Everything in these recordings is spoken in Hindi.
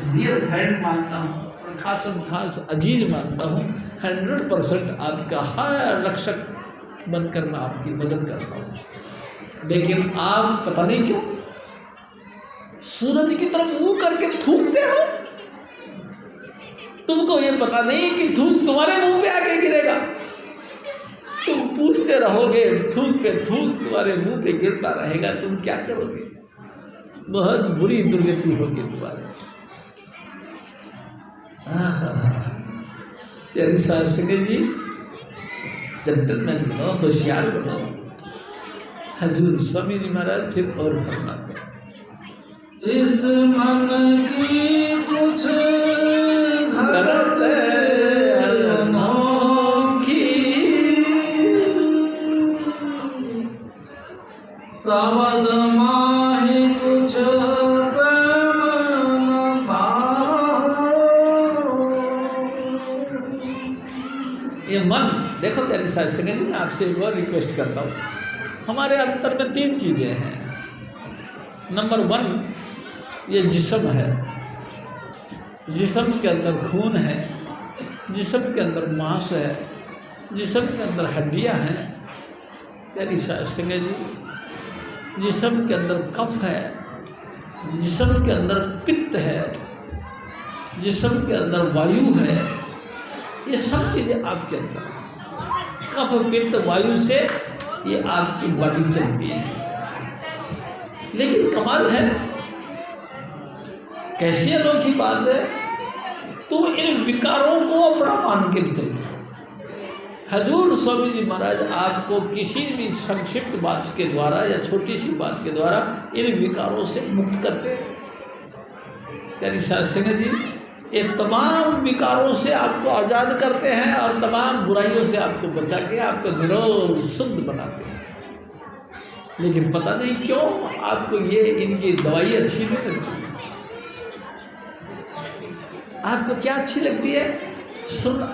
डियर फ्रेंड मानता हूँ और खास अजीज मानता हूँ। 100% आपका हर रक्षक बनकर मैं आपकी मदद करता हूँ। लेकिन आप पता नहीं क्यों सूरज की तरफ मुंह करके थूकते हो। तुमको ये पता नहीं कि थूक तुम्हारे मुंह पे आके गिरेगा। तुम पूछते रहोगे, थूक पे थूक तुम्हारे मुंह पे गिरता रहेगा, तुम क्या करोगे? बहुत बुरी दुर्गति होगी तुम्हारी। प्यारी शास्त्री जी, जेंटलमैन बनो, होशियार बनो। हजूर स्वामी जी महाराज फिर और फरमाते हैं, इस मन की कुछ गलत अनोखी सावध माही कुछ ये मन देखो। प्यारी शास्त्री जी, मैं आपसे एक और रिक्वेस्ट करता हूँ। हमारे अंतर में 3 चीज़ें हैं। नंबर 1 ये जिस्म है, जिस्म के अंदर खून है, जिस्म के अंदर मांस है, जिस्म के अंदर हड्डियां हैं। प्यारी शास्त्री जी, जिस्म के अंदर कफ है, जिस्म के अंदर पित्त है, जिस्म के अंदर वायु है। ये सब चीज़ें आपके अंदर, कफ पित्त वायु से ये आपकी बॉडी चलती है। लेकिन कमाल है, कैसी अनोखी बात है, तुम इन विकारों को अपना मान के चलते हो। हजूर स्वामी जी महाराज आपको किसी भी संक्षिप्त बात के द्वारा या छोटी सी बात के द्वारा इन विकारों से मुक्त करते हैं। प्यारी शास्त्री जी, ये तमाम विकारों से आपको आज़ाद करते हैं और तमाम बुराइयों से आपको बचा के आपको निरोग शुद्ध बनाते हैं। लेकिन पता नहीं क्यों आपको ये इनकी दवाई अच्छी नहीं लगती। आपको क्या अच्छी लगती है? सुनना।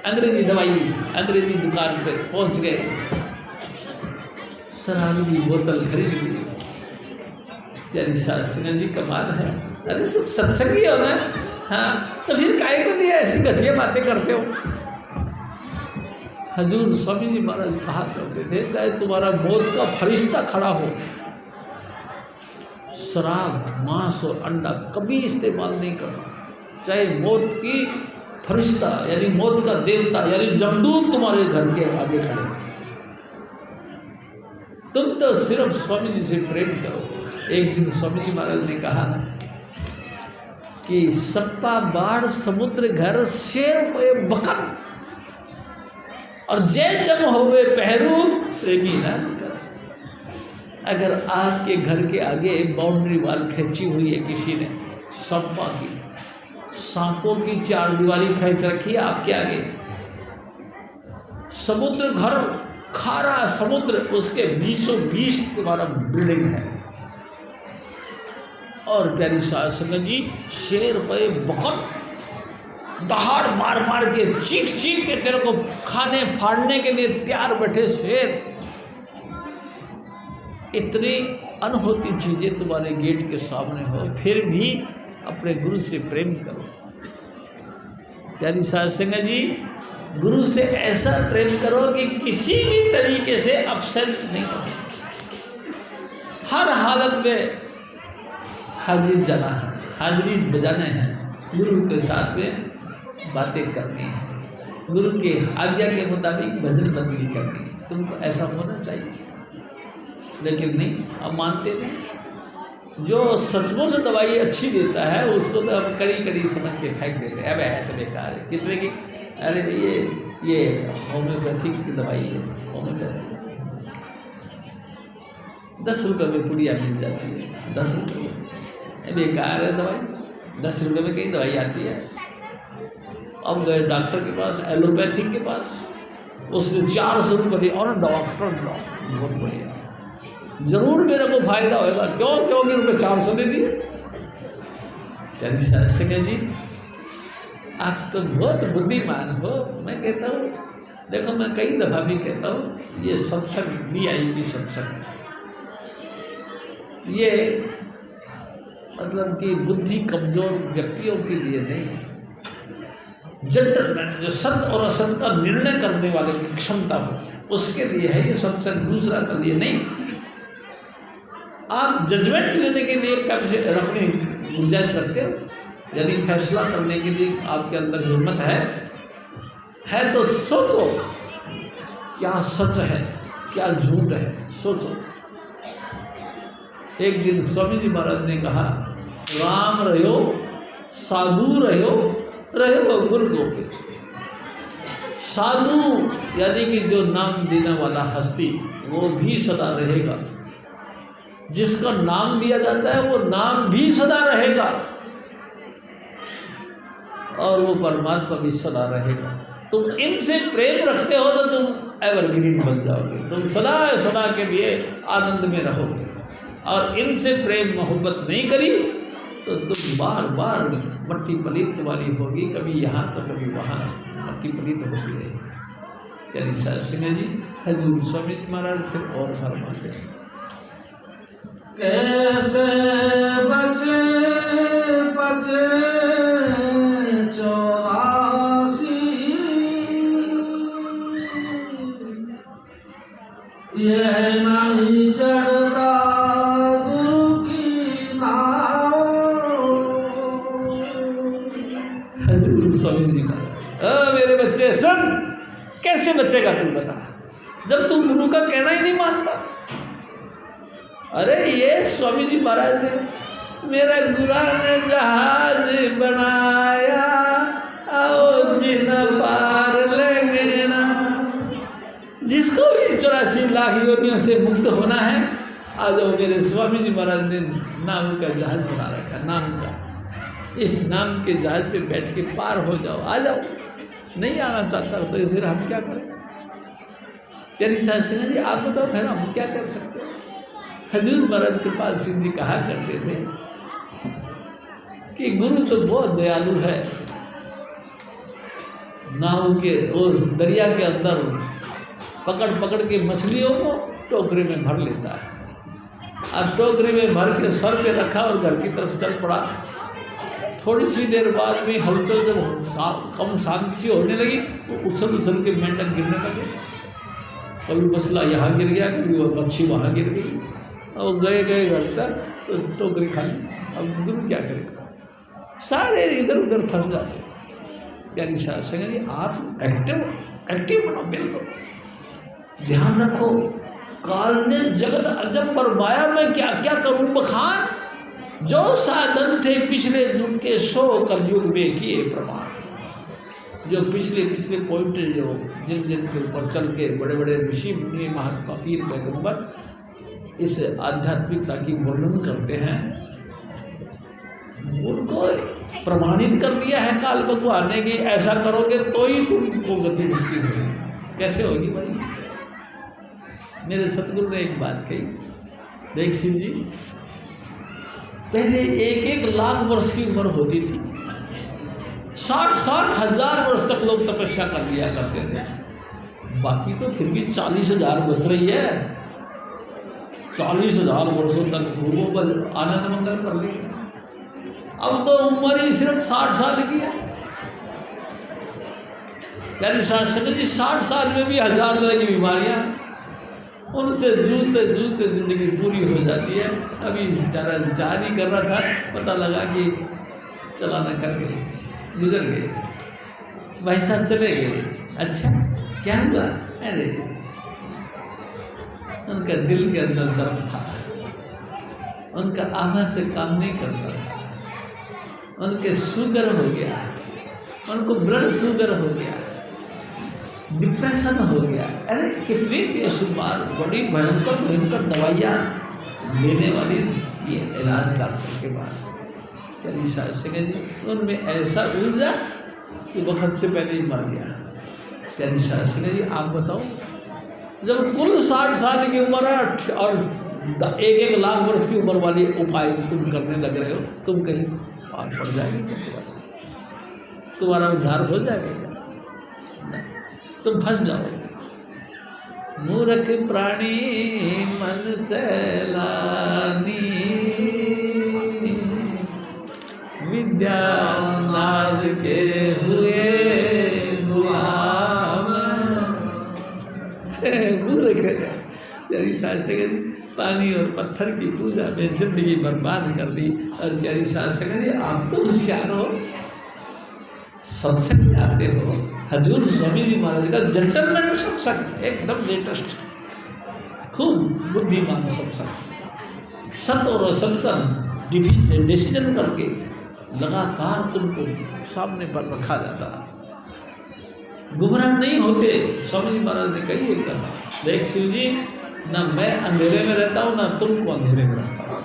अंग्रेजी दवाई, अंग्रेजी दुकान पे पहुंच गए, शराब की बोतल खरीद ली। यानी शास्त्री जी कमाल है। अरे तुम सत्संगी हो ना, हाँ, तो फिर काहे को लिए ऐसी घटिया बातें करते हो? हजूर स्वामी जी महाराज कहा करते थे, चाहे तुम्हारा मौत का फरिश्ता खड़ा हो, शराब, मांस और अंडा कभी इस्तेमाल नहीं करना। चाहे मौत की फरिश्ता यानी मौत का देवता यानी जमदूत तुम्हारे घर के आगे खड़े, तुम तो सिर्फ स्वामी जी से प्रेम करो। एक दिन स्वामी जी महाराज ने कहा कि सप्पा बाढ़ समुद्र घर शेर पे बकन और जय जम होवे पहरू प्रेमी ना कर। अगर आपके घर के आगे बाउंड्री वाल खींची हुई है किसी ने, सप्पा की, सांपों की 4 दीवारी खींच रखी है आपके आगे, समुद्र घर, खारा समुद्र, उसके बीचों बीच तुम्हारा बिल्डिंग है, और प्यारी शास्त्री जी शेर पे बकन दहाड़ मार मार के चीख चीख के तेरे को खाने फाड़ने के लिए तैयार बैठे शेर। इतनी अनहोती चीज़ें तुम्हारे गेट के सामने हो, फिर भी अपने गुरु से प्रेम करो। प्यारी शास्त्री जी, गुरु से ऐसा प्रेम करो कि किसी भी तरीके से अपसेट नहीं हो, हर हालत में हाजिर जाना है, हाजिरी बजाने हैं, गुरु के साथ में बातें करनी है, गुरु के आज्ञा के मुताबिक भजन बंदगी करनी है। तुमको ऐसा होना चाहिए, लेकिन नहीं, अब मानते नहीं। जो सचमुच दवाई अच्छी देता है उसको तो हम कड़ी कड़ी समझ के फेंक देते हैं, अब है तो बेकार है, कितने की, अरे ये होम्योपैथिक की दवाई है, होम्योपैथिक 10 रुपये में पुड़िया मिल जाती है, 10 रुपये में, बेकार है दवाई। 10 रुपये में कहीं दवाई आती है। अब गए डॉक्टर के पास, एलोपैथिक के पास, उसने 400 रुपये दिए, और डॉक्टर बहुत बढ़िया, जरूर मेरे को फायदा होगा, क्यों मेरे को 400 दे दिए। यानी शास्त्री जी, आप तो बहुत बुद्धिमान हो। मैं कहता हूँ, देखो मैं कई दफ़ा भी कहता हूँ, ये सत्संग VIP सत्संग, ये मतलब कि बुद्धि कमजोर व्यक्तियों के लिए नहीं, जेंटलमैन जो सत्य और असत्य का निर्णय करने वाले की क्षमता हो, उसके लिए है ये सत्संग, दूसरा के लिए नहीं। आप जजमेंट लेने के लिए कब से रखने गुंजाइश रखते हो, यानी फैसला करने के लिए आपके अंदर हिम्मत है तो सोचो क्या सच है क्या झूठ है, सोचो। एक दिन स्वामी जी महाराज ने कहा, राम रहो साधु रहो गुरु गोविंद। साधु यानी कि जो नाम देने वाला हस्ती वो भी सदा रहेगा, जिसका नाम दिया जाता है वो नाम भी सदा रहेगा, और वो परमात्मा भी सदा रहेगा। तुम इनसे प्रेम रखते हो तो तुम एवरग्रीन बन जाओगे, तुम सदा सदा के लिए आनंद में रहोगे। और इनसे प्रेम मोहब्बत नहीं करी तो तुम बार बार मट्टी पलीत वाली होगी, कभी यहाँ तो कभी वहाँ मट्टी पलीत होती है। चलिए साहब सिंह जी, हजूर स्वामी जी महाराज फिर और फरमाते हैं, कैसे बचे बचे 84 ये नहीं चढ़ता गुरु की नाव। हजूर स्वामी जी महाराज, मेरे बच्चे सुन, कैसे बचेगा तू बता, जब तू गुरु का कहना ही नहीं मानता। अरे ये स्वामी जी महाराज ने, मेरा गुरा ने जहाज बनाया आओ जिन पार ले ना। जिसको भी 84 लाख योनियों से मुक्त होना है, आ जाओ, मेरे स्वामी जी महाराज ने नाम का जहाज बना रखा, नाम का। इस नाम के जहाज पे बैठ के पार हो जाओ, आ जाओ। नहीं आना चाहता तो फिर हम क्या करें? तेरी शासन जी आप बताओ, फिर हम क्या कर सकते हैं? हजूर महाराज कृपाल सिंह जी कहा करते थे कि गुरु तो बहुत दयालु है, नाव के उस दरिया के अंदर पकड़ के मछलियों को टोकरे में भर लेता है। अब टोकरे में भर के सर पे रखा और घर की तरफ चल पड़ा। थोड़ी सी देर बाद में हलचल जब कम शांति होने लगी तो उछल के मेंढक गिरने लगे। कभी मसला यहाँ गिर गया, कभी वो मच्छी वहाँ गिर गई, और गए घर तक तो टोकरी खाली। अब गुरु क्या करेगा? सारे इधर उधर फंस जाते। यानी संगत जी आप एक्टिव बनो, बिल्कुल ध्यान रखो। काल ने जगत अजब परमाया, मैं क्या क्या करूँ बखान, जो साधन थे पिछले युग के 100 कलयुग में किए प्रमाण। जो पिछले पॉइंट जो जिन के ऊपर चल के बड़े बड़े ऋषि मुनि महात्मा पीर पैगंबर इस आध्यात्मिकता की वर्णन करते हैं, उनको प्रमाणित कर दिया है काल भगवान ने कि ऐसा करोगे तो ही तुमको गति मुक्ति होगी। कैसे होगी भाई? मेरे सतगुरु ने एक बात कही, देख शिव जी, पहले 1-1 लाख वर्ष की उम्र होती थी, 60-60 हजार वर्ष तक लोग तपस्या कर लिया करते थे। बाकी तो फिर भी 40,000 बच रही है। 40,000 वर्षों तक गुरुओं पर आनंद मंगल कर ली। अब तो उम्र ही सिर्फ 60 साल की है। यानी शास्त्र जी 60 साल में भी 1000 तरह की बीमारियां, उनसे जूझते जूझते जिंदगी पूरी हो जाती है। अभी बेचारा विचार ही कर रहा था, पता लगा कि चलाना कर गए, गुजर गए, भाई साहब चले गए। अच्छा क्या हुआ? अरे उनका दिल के अंदर दर्द था, उनका आना से काम नहीं करता था, उनके शुगर हो गया, उनको ब्लड शुगर हो गया, डिप्रेशन हो गया। अरे कितनी बेशुमार बड़ी भयंकर दवाइयाँ लेने वाली ये इलाज डॉक्टर के बाद। चलिए शास्त्री जी उनमें ऐसा ऊर्जा कि वक्त से पहले ही मर गया। चलिए शास्त्री जी आप बताओ, जब कुल 60 साल की उम्र है और 1-1 लाख वर्ष की उम्र वाली उपाय तुम करने लग रहे हो, तुम कहीं पार पड़ जाएगी? तुम्हारा उद्धार हो जाएगा? तुम फंस जाओ। मूर्ख प्राणी मन सैलानी, विद्यानाथ के हुए गुलाम। मूर्ख प्यारी सास संगत जी, पानी और पत्थर की पूजा में जिंदगी बर्बाद कर दी। और प्यारी सास संगत जी, आप तो होशियार हो, सत्संग आते हो। हजूर स्वामी जी महाराज का जेंटलमैन सत्संग, एकदम लेटेस्ट, खूब बुद्धिमान सत्संग, सत और असत का डिसीजन करके लगातार तुमको सामने पर रखा जाता है। गुमराह नहीं होते। स्वामी जी महाराज ने कही एक कहा, देख शिव जी, ना मैं अंधेरे में रहता हूँ ना तुमको अंधेरे में रहता हूँ।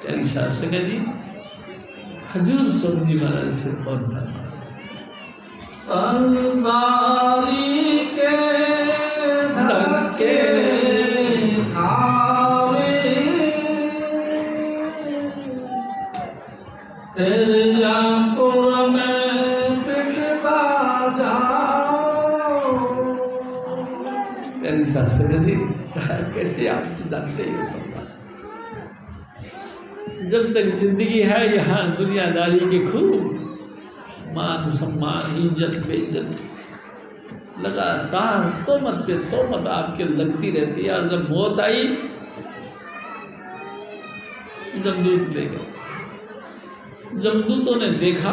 प्यारी सास संगत जी, हजूर स्वामी जी महाराज फिर और संसारी के धक्के खावे, तेरे जापुर में पिटता जाओ। प्यारी सास संगत जी, कैसे आप तो जानते ही हो सब। जब तक जिंदगी है यहाँ दुनियादारी के खूब मान सम्मान इज्जत बेइज्जत लगातार तोहमत पे तोहमत आपके लगती रहती है। और जब मौत आई, जमदूत ले गए। जमदूतों ने देखा,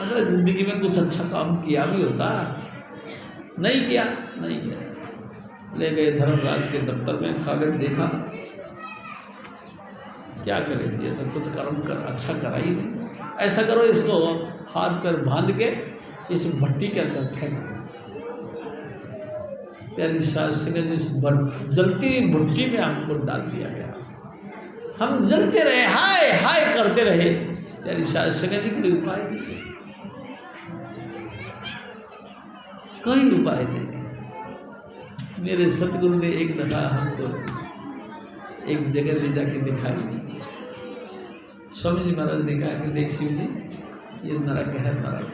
अगर जिंदगी में कुछ अच्छा काम किया भी होता, नहीं किया। ले गए धर्मराज के दफ्तर में, कागज देखा, क्या करेंगे, तो कुछ कर्म कर अच्छा करा ही नहीं। ऐसा करो, इसको हाथ पर बांध के इस भट्टी के अंदर फेंक। प्यारी सास संगत, इस जलती भट्टी में हमको डाल दिया गया। हम जलते रहे, हाय हाय करते रहे। प्यारी सास संगत जी, कोई उपाय नहीं, कोई उपाय नहीं। मेरे सतगुरु ने एक दफा हमको एक जगह ले जाके दिखाई। स्वामी जी महाराज ने कहा कि देख शिव जी, ये नरक है, नरक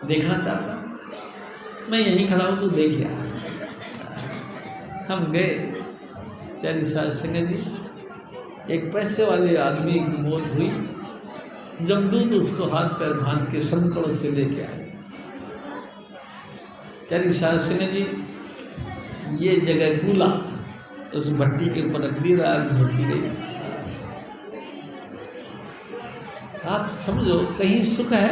देखना चाहता, मैं यहीं खड़ा हूँ, तू देख यार। हम गए। प्यारी सास संगत जी, एक पैसे वाले आदमी की मौत हुई। जमदूत उसको हाथ पैर बांध के संकड़ों से लेके आए। प्यारी सास संगत जी, ये जगह कूला उस भट्टी के ऊपर रख दी, आग झोंकी गई। आप समझो, कहीं सुख है,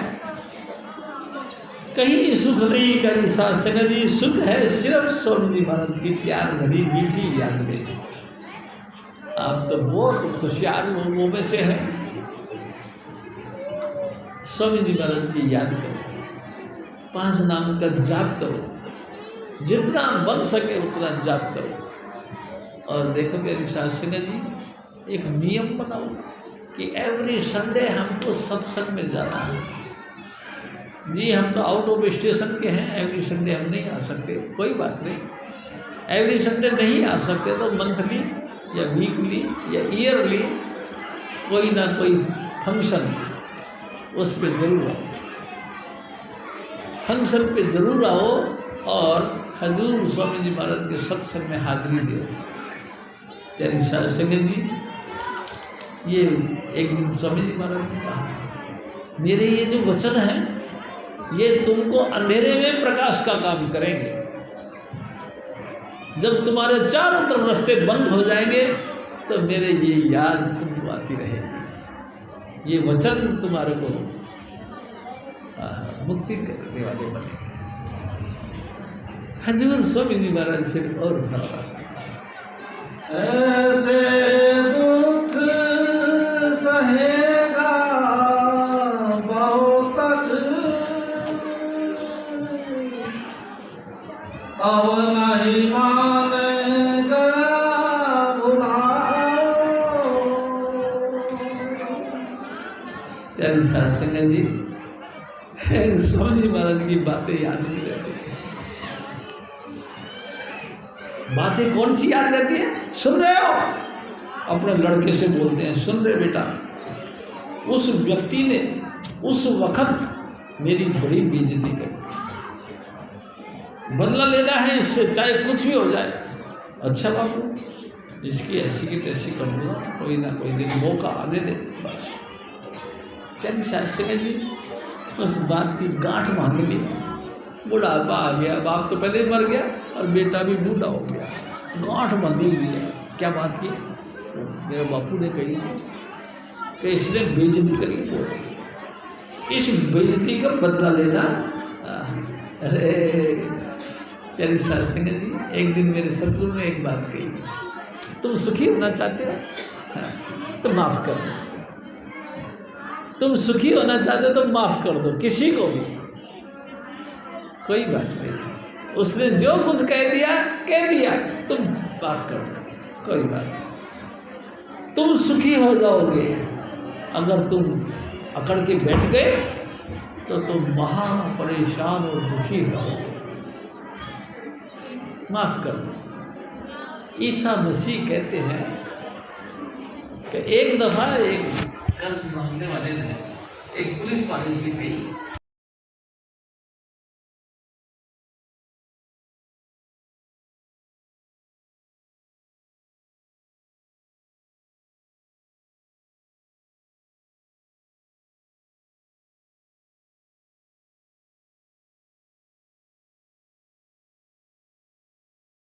कहीं सुख नहीं। प्यारी सास संगत जी, सुख है सिर्फ स्वामी जी महाराज की प्यार भरी मीठी याद में। आप तो बहुत होशियार लोगों में से हैं। स्वामी जी महाराज की याद करो, 5 नाम का जाप करो, जितना बन सके उतना जाप करो। और देखो प्यारी सास संगत जी, एक नियम बनाओ कि एवरी संडे हमको सत्संग में जाना है। जी, हम तो आउट ऑफ स्टेशन के हैं, एवरी संडे हम नहीं आ सकते, कोई बात नहीं। एवरी संडे नहीं आ सकते तो मंथली या वीकली या ईयरली कोई ना कोई फंक्शन, उस पर जरूर आओ, फंक्शन पे जरूर आओ और हजूर स्वामी जी महाराज के सत्संग में हाजिरी दो। प्यारी सास संगत जी, ये एक दिन स्वामी जी महाराज ने कहा, मेरे ये जो वचन हैं ये तुमको अंधेरे में प्रकाश का काम करेंगे। जब तुम्हारे चारों तरफ रास्ते बंद हो जाएंगे तो मेरे ये याद तुमको आती रहेगी। ये वचन तुम्हारे को मुक्ति करने वाले बने। हजूर स्वामी जी महाराज फिर और ऐसे दुख सहेगा बहुत अब नहीं मानेगा प्यारी सास संगत जी, स्वामी जी महाराज की बातें याद नहीं रहती। बातें कौन सी याद रहती है? सुन रहे हो? अपने लड़के से बोलते हैं, सुन रहे बेटा, उस व्यक्ति ने उस वक्त मेरी बड़ी बेइज्जती करी, बदला लेना है इससे, चाहे कुछ भी हो जाए। अच्छा बाबू, इसकी ऐसी की तैसी कर दूँगा, कोई ना कोई दिन मौका आने दे बस। प्यारी साहब सिंह जी उस बात की गांठ बांध ली। बुढ़ापा आ गया, बाप तो पहले ही मर गया और बेटा भी बूढ़ा हो गया, गांठ बंधी हुई है। क्या बात की? मेरे बापू ने कही थी कि इसने बेइज्जती करी, इस बेइज्जती का बदला लेना। अरे प्यारी साहब सिंह जी, एक दिन मेरे सतगुरु ने एक बात कही, तुम सुखी होना चाहते हो तो माफ़ कर दो, तुम सुखी होना चाहते हो तो माफ़ कर दो, किसी को भी, कोई बात नहीं। उसने जो कुछ कह दिया तुम माफ़ कर दो, कोई बात नहीं। तुम सुखी हो जाओगे, अगर तुम अकड़ के बैठ गए तो तुम महा परेशान और दुखी रहोगे, माफ़ कर दो। ईसा मसीह कहते हैं कि एक दफ़ा एक कर्ज मांगने वाले ने एक पुलिस वाले से कही